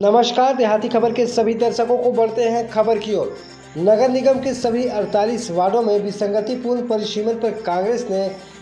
नमस्कार, देहाती खबर के सभी दर्शकों को बढ़ते हैं खबर की ओर। नगर निगम के सभी 48 वार्डों में विसंगतिपूर्ण परिसीमन पर कांग्रेस ने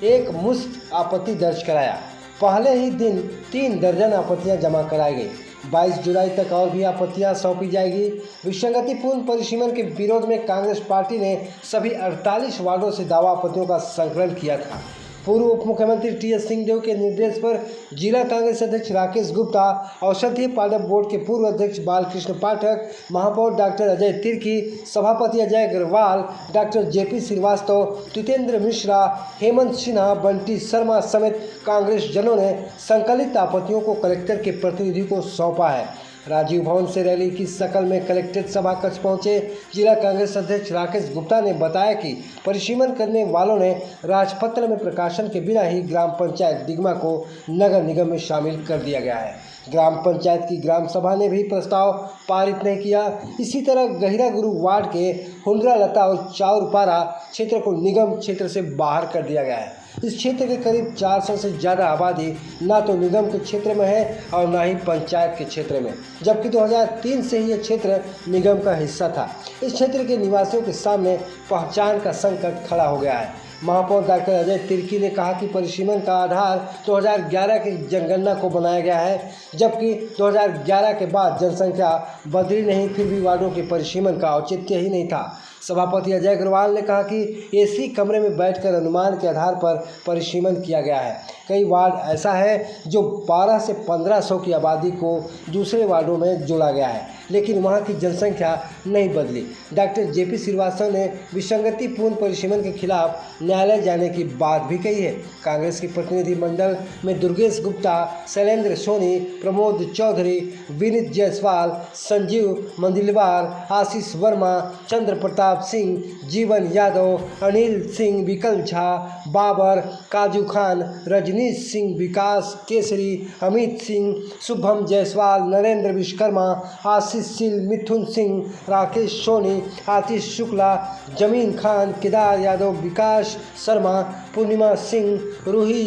एक मुश्त आपत्ति दर्ज कराया। पहले ही दिन 3 दर्जन आपत्तियां जमा कराई गई। 22 जुलाई तक और भी आपत्तियां सौंपी जाएगी। विसंगतिपूर्ण परिसीमन के विरोध में कांग्रेस पार्टी ने सभी 48 वार्डों से दावा आपत्तियों का संकलन किया था। पूर्व उप मुख्यमंत्री टी.एस. सिंहदेव के निर्देश पर जिला कांग्रेस अध्यक्ष राकेश गुप्ता, औषधि पादप बोर्ड के पूर्व अध्यक्ष बालकृष्ण पाठक, महापौर डॉक्टर अजय तिर्की, सभापति अजय अग्रवाल, डॉक्टर जे.पी. श्रीवास्तव, तितेंद्र मिश्रा, हेमंत सिन्हा, बंटी शर्मा समेत कांग्रेस जनों ने संकलित आपत्तियों को कलेक्टर के प्रतिनिधि को सौंपा है। राजीव भवन से रैली की शक्ल में कलेक्ट्रेट सभा कक्ष पहुंचे जिला कांग्रेस अध्यक्ष राकेश गुप्ता ने बताया कि परिसीमन करने वालों ने राजपत्र में प्रकाशन के बिना ही ग्राम पंचायत दिगमा को नगर निगम में शामिल कर दिया गया है। ग्राम पंचायत की ग्राम सभा ने भी प्रस्ताव पारित नहीं किया। इसी तरह गहिरा गुरु वार्ड के हुंडरा लता और चाउरपारा क्षेत्र को निगम क्षेत्र से बाहर कर दिया गया है। इस क्षेत्र के करीब 400 से ज़्यादा आबादी ना तो निगम के क्षेत्र में है और ना ही पंचायत के क्षेत्र में, जबकि 2003 से ही यह क्षेत्र निगम का हिस्सा था। इस क्षेत्र के निवासियों के सामने पहचान का संकट खड़ा हो गया है। महापौर डॉक्टर अजय तिर्की ने कहा कि परिसीमन का आधार 2011 की जनगणना को बनाया गया है, जबकि 2011 के बाद जनसंख्या बदली नहीं, फिर भी वार्डों के परिसीमन का औचित्य ही नहीं था। सभापति अजय अग्रवाल ने कहा कि एसी कमरे में बैठकर अनुमान के आधार पर परिसीमन किया गया है। कई वार्ड ऐसा है जो 12 से 1500 की आबादी को दूसरे वार्डों में जोड़ा गया है, लेकिन वहां की जनसंख्या नहीं बदली। Doctor J P. श्रीवास्तव ने विसंगतिपूर्ण परिसीमन के खिलाफ न्यायालय जाने की बात भी कही है। कांग्रेस के प्रतिनिधि मंडल में दुर्गेश गुप्ता, शैलेंद्र सोनी, प्रमोद चौधरी, विनीत जायसवाल, संजीव मंदिलवार, आशीष वर्मा, चंद्र प्रताप सिंह, जीवन यादव, अनिल सिंह, विकल झा, बाबर, काजू खान, रजनीश सिंह, विकास केसरी, अमित सिंह, शुभम जायसवाल, नरेंद्र विश्वकर्मा, आशीष सिल, मिथुन सिंह, राकेश सोनी, आतिश शुक्ला, जमीन खान, केदार यादव, विकास शर्मा, पूर्णिमा सिंह, रूही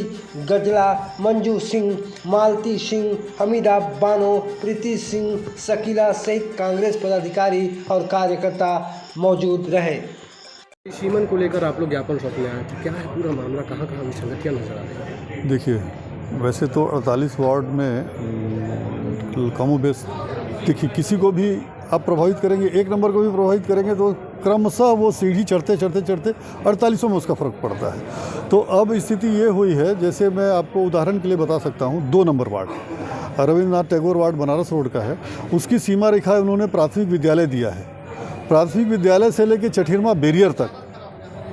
गजला, मंजू सिंह, मालती सिंह, हमीदा बानो, प्रीति सिंह, शकीला सहित कांग्रेस पदाधिकारी और कार्यकर्ता मौजूद रहे। परिसीमन को लेकर आप लोग ज्ञापन सौंपने आए थे, क्या है पूरा मामला, कहाँ कहाँ विसंगतियाँ नजर आ रही हैं? देखिए, वैसे तो 48 वार्ड में कमोबेश देखिए, किसी को भी आप प्रभावित करेंगे, एक नंबर को भी प्रभावित करेंगे तो क्रमशः वो सीढ़ी चढ़ते 48 में उसका फ़र्क पड़ता है। तो अब स्थिति ये हुई है, जैसे मैं आपको उदाहरण के लिए बता सकता हूँ, 2 number ward Rabindranath Tagore ward Banaras road का है। उसकी सीमा रेखा उन्होंने प्राथमिक विद्यालय दिया है। प्राथमिक विद्यालय से लेकर चठिरमा बैरियर तक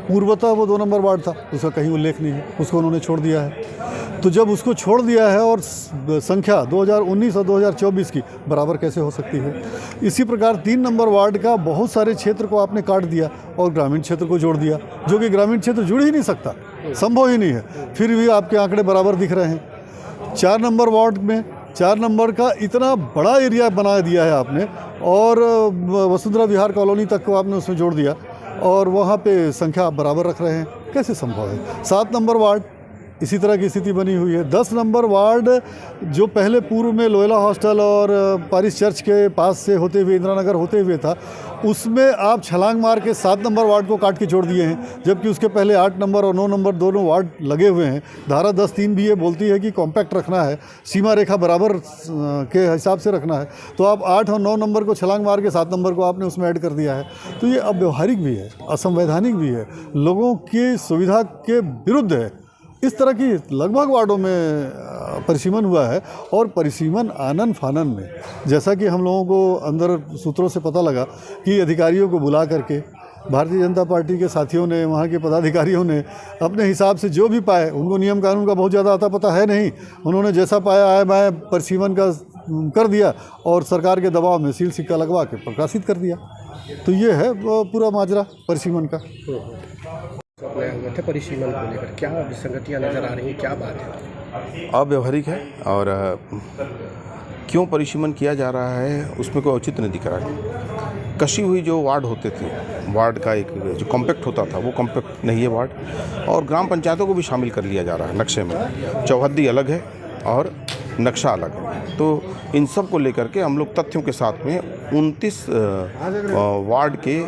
पूर्वतः वो 2 नंबर वार्ड था, उसका कहीं उल्लेख नहीं है, उसको उन्होंने छोड़ दिया है। तो जब उसको छोड़ दिया है और संख्या 2019 और 2024 की बराबर कैसे हो सकती है? इसी प्रकार 3 नंबर वार्ड का बहुत सारे क्षेत्र को आपने काट दिया और ग्रामीण क्षेत्र को जोड़ दिया, जो कि ग्रामीण क्षेत्र जुड़ ही नहीं सकता, संभव ही नहीं है। फिर भी आपके आंकड़े बराबर दिख रहे हैं। 4 नंबर वार्ड में 4 नंबर का इतना बड़ा एरिया बना दिया है आपने, और वसुंधरा विहार कॉलोनी तक को आपने उसमें जोड़ दिया और वहाँ पे संख्या आप बराबर रख रहे हैं, कैसे संभव है? 7 नंबर वार्ड इसी तरह की स्थिति बनी हुई है। 10 नंबर वार्ड जो पहले पूर्व में लोयला हॉस्टल और पारिस चर्च के पास से होते हुए इंदिरा नगर होते हुए था, उसमें आप छलांग मार के 7 नंबर वार्ड को काट के छोड़ दिए हैं, जबकि उसके पहले 8 नंबर और 9 नंबर दोनों वार्ड लगे हुए हैं। धारा 10(3) भी ये बोलती है कि कॉम्पैक्ट रखना है, सीमा रेखा बराबर के हिसाब से रखना है। तो आप 8 और 9 नंबर को छलांग मार के 7 नंबर को आपने उसमें ऐड कर दिया है। तो ये अव्यवहारिक भी है, असंवैधानिक भी है, लोगों की सुविधा के विरुद्ध है। इस तरह की लगभग वार्डों में परिसीमन हुआ है, और परिसीमन आनन फानन में, जैसा कि हम लोगों को अंदर सूत्रों से पता लगा कि अधिकारियों को बुला करके भारतीय जनता पार्टी के साथियों ने, वहाँ के पदाधिकारियों ने अपने हिसाब से जो भी पाए, उनको नियम कानून का बहुत ज़्यादा आता पता है नहीं, उन्होंने जैसा पाया है मैं परिसीमन का कर दिया और सरकार के दबाव में सील सिक्का लगवा के प्रकाशित कर दिया। तो ये है पूरा माजरा परिसीमन का। परिसीमन को लेकर क्या विसंगतियाँ नजर आ रही हैं, क्या बात है? अव्यवहारिक है, और क्यों परिसीमन किया जा रहा है उसमें कोई औचित्य नहीं दिख रहा है। कशी हुई जो वार्ड होते थे, वार्ड का एक जो कॉम्पैक्ट होता था वो कॉम्पैक्ट नहीं है वार्ड, और ग्राम पंचायतों को भी शामिल कर लिया जा रहा है नक्शे में। चौहद्दी अलग है और नक्शा अलग है। तो इन सब को लेकर के हम लोग तथ्यों के साथ में 29 वार्ड के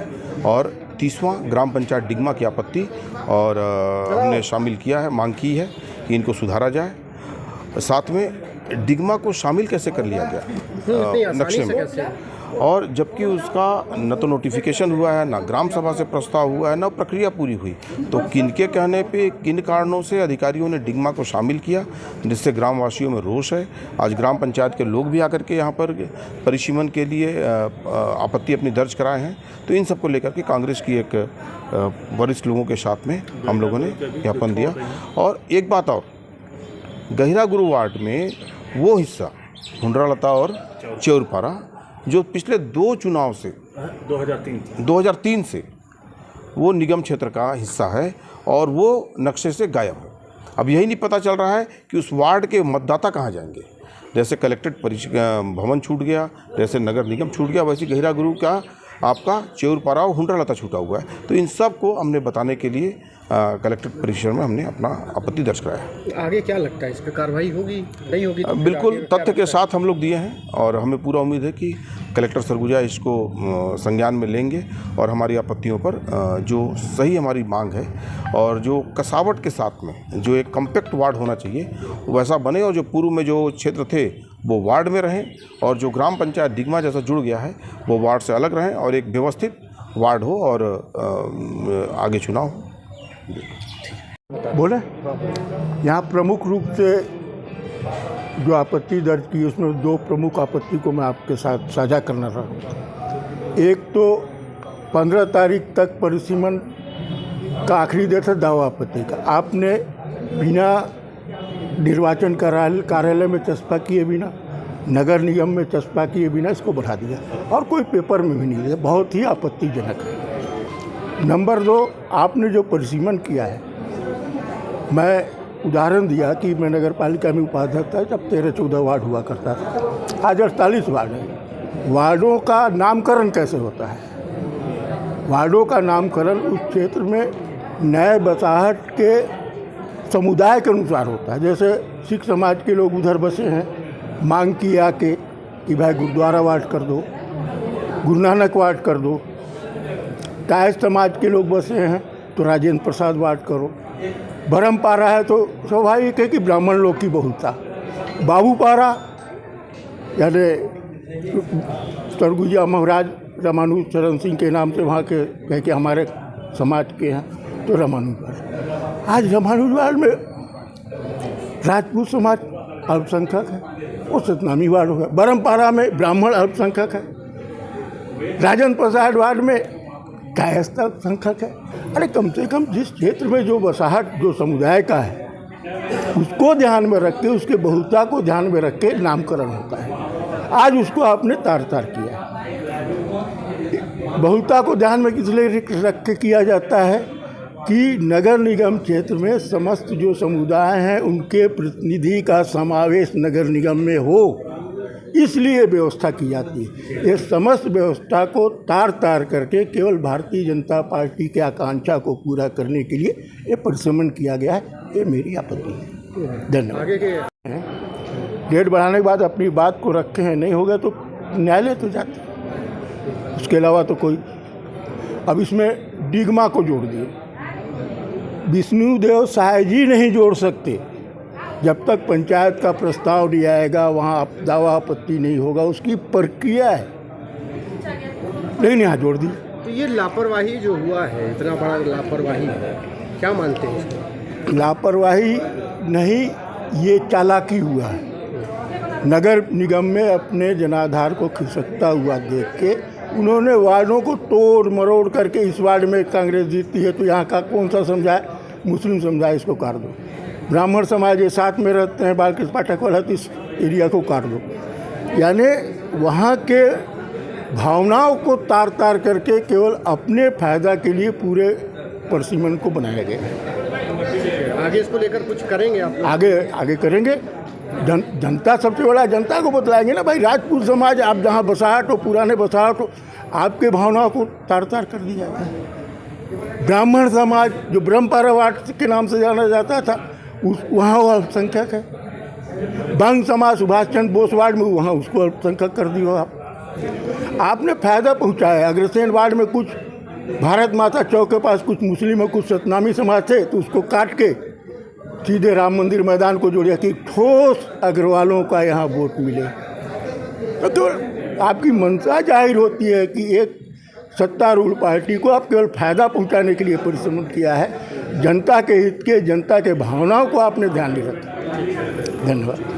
और 30वां ग्राम पंचायत डिगमा की आपत्ति और हमने शामिल किया है, मांग की है कि इनको सुधारा जाए। साथ में डिगमा को शामिल कैसे कर लिया गया नक्शे में, और जबकि उसका न तो नोटिफिकेशन हुआ है, ना ग्राम सभा से प्रस्ताव हुआ है, ना प्रक्रिया पूरी हुई। तो किनके कहने पे, किन कारणों से अधिकारियों ने डिगमा को शामिल किया, जिससे ग्रामवासियों में रोष है। आज ग्राम पंचायत के लोग भी आकर के यहाँ पर परिसीमन के लिए आपत्ति अपनी दर्ज कराए हैं। तो इन सब को लेकर के कांग्रेस की एक वरिष्ठ लोगों के साथ में हम लोगों ने ज्ञापन दिया। और एक बात और, गहिरा गुरु वार्ड में वो हिस्सा हुंडरालता और चेउरपारा जो पिछले 2 चुनाव से 2003 से वो निगम क्षेत्र का हिस्सा है और वो नक्शे से गायब है। अब यही नहीं पता चल रहा है कि उस वार्ड के मतदाता कहाँ जाएंगे। जैसे कलेक्ट्रेट भवन छूट गया, जैसे नगर निगम छूट गया, वैसे गहिरा गुरु का आपका चेउरपारा और हुंडरालता छूटा हुआ है। तो इन सब को हमने बताने के लिए कलेक्ट्रेट परिसर में हमने अपना आपत्ति दर्ज कराया। आगे क्या लगता है, इस पर कार्रवाई होगी नहीं होगी? तो बिल्कुल तथ्य के साथ हम लोग दिए हैं और हमें पूरा उम्मीद है कि कलेक्टर सरगुजा इसको संज्ञान में लेंगे और हमारी आपत्तियों पर जो सही हमारी मांग है और जो कसावट के साथ में जो एक कम्पैक्ट वार्ड होना चाहिए वैसा बने, और जो पूर्व में जो क्षेत्र थे वो वार्ड में रहें, और जो ग्राम पंचायत डिगमा जैसा जुड़ गया है वो वार्ड से अलग रहें और एक व्यवस्थित वार्ड हो और आगे चुनाव हो। बोले यहाँ प्रमुख रूप से जो आपत्ति दर्ज की उसमें 2 प्रमुख आपत्ति को मैं आपके साथ साझा करना चाहूँगा। एक तो 15 तारीख तक परिसीमन का आखिरी डेट है दावा आपत्ति का। आपने बिना निर्वाचन कार्यालय में चस्पा किए बिना, नगर निगम में चस्पा किए बिना इसको बढ़ा दिया और कोई पेपर में भी नहीं दिया। बहुत ही आपत्तिजनक है। नंबर 2, आपने जो परिसीमन किया है, मैं उदाहरण दिया कि मैं नगर पालिका में उपाध्यक्ष था जब 13-14 वार्ड हुआ करता था, आज 48 वार्ड है। वार्डों का नामकरण कैसे होता है? वार्डों का नामकरण उस क्षेत्र में नए बसाहट के समुदाय के अनुसार होता है। जैसे सिख समाज के लोग उधर बसे हैं, मांग की आके कि भाई गुरुद्वारा वार्ड कर दो, गुरु नानक वार्ड कर दो। कायस्थ समाज के लोग बसे हैं तो राजेंद्र प्रसाद वार्ड करो। बरमपारा है तो स्वाभाविक है कि ब्राह्मण लोग की बहुलता। बाबूपारा यानी सरगुजा महाराज रामानुज चरण सिंह के नाम से वहाँ के कह के हमारे समाज के हैं तो रामानुजवाड़। आज रामानुजवाड़ में राजपूत समाज अल्पसंख्यक है, वो सतनामी वार्ड हो गया। बरमपारा में ब्राह्मण अल्पसंख्यक है, राजेंद्र प्रसाद वार्ड में कायस्थ अल्पसंख्यक है। अरे कम से कम जिस क्षेत्र में जो बसाहट जो समुदाय का है उसको ध्यान में रख के, उसके बहुलता को ध्यान में रख के नामकरण होता है। आज उसको आपने तार तार किया है। बहुलता को ध्यान में किस लिए रख के किया जाता है कि नगर निगम क्षेत्र में समस्त जो समुदाय हैं उनके प्रतिनिधि का समावेश नगर निगम में हो, इसलिए व्यवस्था की जाती है। ये समस्त व्यवस्था को तार तार करके केवल भारतीय जनता पार्टी के आकांक्षा को पूरा करने के लिए ये परिसीमन किया गया है। ये मेरी आपत्ति है। धन्यवाद। आगे के डेट बढ़ाने के बाद अपनी बात को रखे हैं, नहीं होगा तो न्यायालय तो जाते हैं। उसके अलावा तो कोई, अब इसमें डिगमा को जोड़ दिए। विष्णुदेव साय जी नहीं जोड़ सकते जब तक पंचायत का प्रस्ताव नहीं आएगा, वहाँ दावा आपत्ति नहीं होगा, उसकी प्रक्रिया है। लेकिन यहाँ जोड़ दी। तो ये लापरवाही जो हुआ है, इतना बड़ा लापरवाही है, क्या मानते हैं इसको? लापरवाही नहीं, ये चालाकी हुआ है। नगर निगम में अपने जनाधार को खिसकता हुआ देख के उन्होंने वार्डों को तोड़ मरोड़ करके, इस वार्ड में कांग्रेस जीतती है तो यहाँ का कौन सा समुदाय, मुस्लिम समुदाय, इसको काट दो। ब्राह्मण समाज ये साथ में रहते हैं, बालकृष्ण पाठक वाला, तो इस एरिया को काट दो। यानी वहाँ के भावनाओं को तार तार करके केवल अपने फायदा के लिए पूरे परिसीमन को बनाया गया है। आगे इसको लेकर कुछ करेंगे आप लोग? आगे करेंगे। जनता सबसे बड़ा, जनता को बतलाएंगे ना भाई, राजपूत समाज आप जहाँ बसाहट हो, पुराने बसाहट हो, आपके भावनाओं को तार तार कर दिया है। ब्राह्मण समाज जो ब्रह्मपारा वार्ड के नाम से जाना जाता था, वहाँ वो अल्पसंख्यक है। बंग समाज सुभाष चंद्र बोस वार्ड में वहाँ उसको अल्पसंख्यक कर दियो आप। आपने फायदा पहुँचाया। अग्रसेन वार्ड में कुछ भारत माता चौक के पास कुछ मुस्लिम और कुछ सतनामी समाज थे, तो उसको काट के सीधे राम मंदिर मैदान को जोड़िया कि ठोस अग्रवालों का यहाँ वोट मिले। तो आपकी मंशा जाहिर होती है कि एक सत्तारूढ़ पार्टी को आप केवल फायदा पहुंचाने के लिए परिश्रम किया है। जनता के हित के, जनता के भावनाओं को आपने ध्यान नहीं रखा। धन्यवाद।